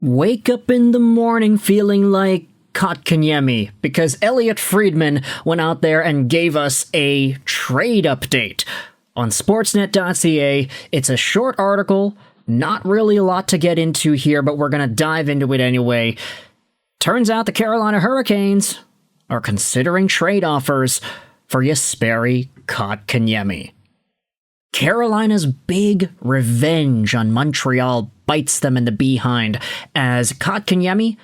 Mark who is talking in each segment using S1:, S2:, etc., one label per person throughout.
S1: Wake up in the morning feeling like Kotkaniemi because Elliotte Friedman went out there and gave us a trade update. On sportsnet.ca, it's a short article, not really a lot to get into here, but we're going to dive into it anyway. Turns out the Carolina Hurricanes are considering trade offers for Jesperi Kotkaniemi. Carolina's big revenge on Montreal bites them in the behind as Kotkaniemi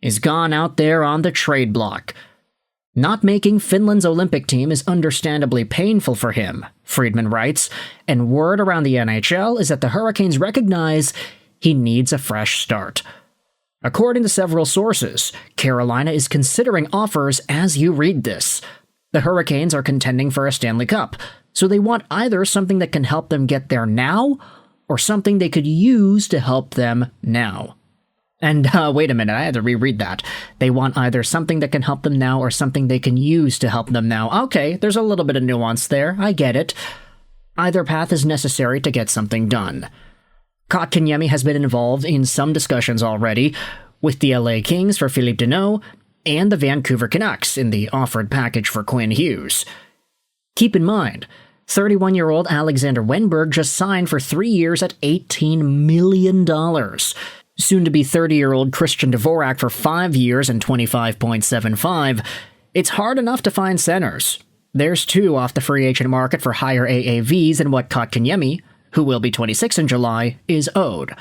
S1: is gone out there on the trade block. Not making Finland's Olympic team is understandably painful for him, Friedman writes, and word around the NHL is that the Hurricanes recognize he needs a fresh start. According to several sources, Carolina is considering offers as you read this. The Hurricanes are contending for a Stanley Cup, so they want either something that can help them get there now, or something they could use to help them now. And wait a minute, I had to reread that. They want either something that can help them now or something they can use to help them now. Okay, there's a little bit of nuance there, I get it. Either path is necessary to get something done. Kotkaniemi has been involved in some discussions already, with the LA Kings for Philippe Deneau, and the Vancouver Canucks in the offered package for Quinn Hughes. Keep in mind, 31-year-old Alexander Wennberg just signed for 3 years at $18 million. Soon-to-be 30-year-old Christian Dvorak for 5 years and $25.75. It's hard enough to find centers. There's two off the free agent market for higher AAVs than what Kotkaniemi, who will be 26 in July, is owed.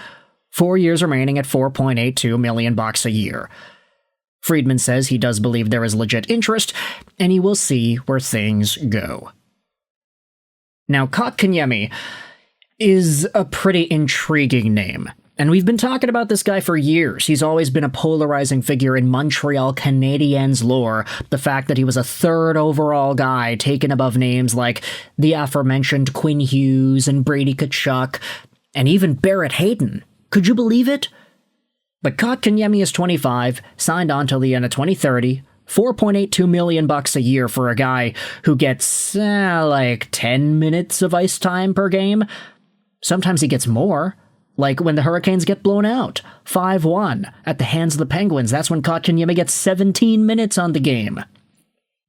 S1: 4 years remaining at $4.82 million a year. Friedman says he does believe there is legit interest, and he will see where things go. Now, Kotkaniemi is a pretty intriguing name, and we've been talking about this guy for years. He's always been a polarizing figure in Montreal Canadiens lore. The fact that he was a third overall guy taken above names like the aforementioned Quinn Hughes and Brady Tkachuk, and even Barrett Hayton. Could you believe it? But Kotkaniemi is 25, signed on till the end of 2030, $4.82 million a year for a guy who gets, like 10 minutes of ice time per game. Sometimes he gets more. Like when the Hurricanes get blown out, 5-1, at the hands of the Penguins. That's when Kotkaniemi gets 17 minutes on the game.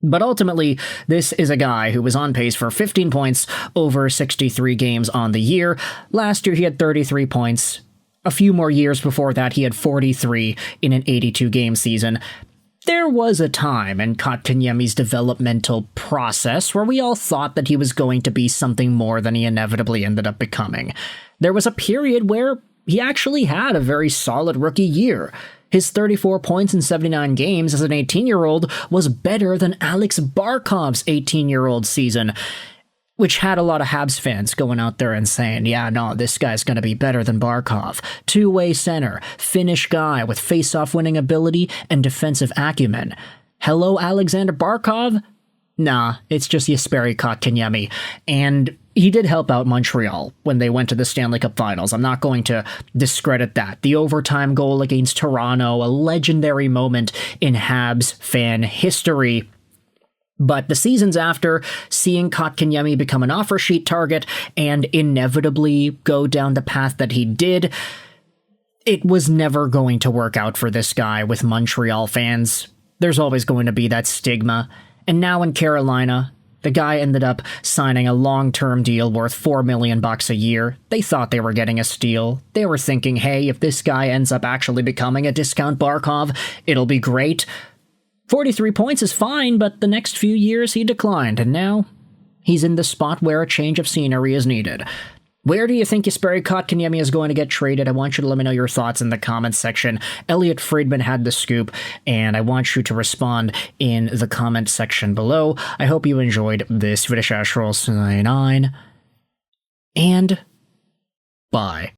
S1: But ultimately, this is a guy who was on pace for 15 points over 63 games on the year. Last year he had 33 points. A few more years before that, he had 43 in an 82-game season. There was a time in Kotkaniemi's developmental process where we all thought that he was going to be something more than he inevitably ended up becoming. There was a period where he actually had a very solid rookie year. His 34 points in 79 games as an 18-year-old was better than Alex Barkov's 18-year-old season, which had a lot of Habs fans going out there and saying, yeah, no, this guy's going to be better than Barkov. Two-way center, Finnish guy with face-off winning ability and defensive acumen. Hello, Alexander Barkov? Nah, it's just Jesperi Kotkaniemi. And he did help out Montreal when they went to the Stanley Cup Finals. I'm not going to discredit that. The overtime goal against Toronto, a legendary moment in Habs fan history. But the seasons after, seeing Kotkaniemi become an offer sheet target and inevitably go down the path that he did, it was never going to work out for this guy with Montreal fans. There's always going to be that stigma. And now in Carolina, the guy ended up signing a long-term deal worth $4 million a year. They thought they were getting a steal. They were thinking, hey, if this guy ends up actually becoming a discount Barkov, it'll be great. 43 points is fine, but the next few years he declined, and now he's in the spot where a change of scenery is needed. Where do you think Jesperi Kotkaniemi is going to get traded? I want you to let me know your thoughts in the comments section. Elliotte Friedman had the scoop, and I want you to respond in the comment section below. I hope you enjoyed this video. And bye.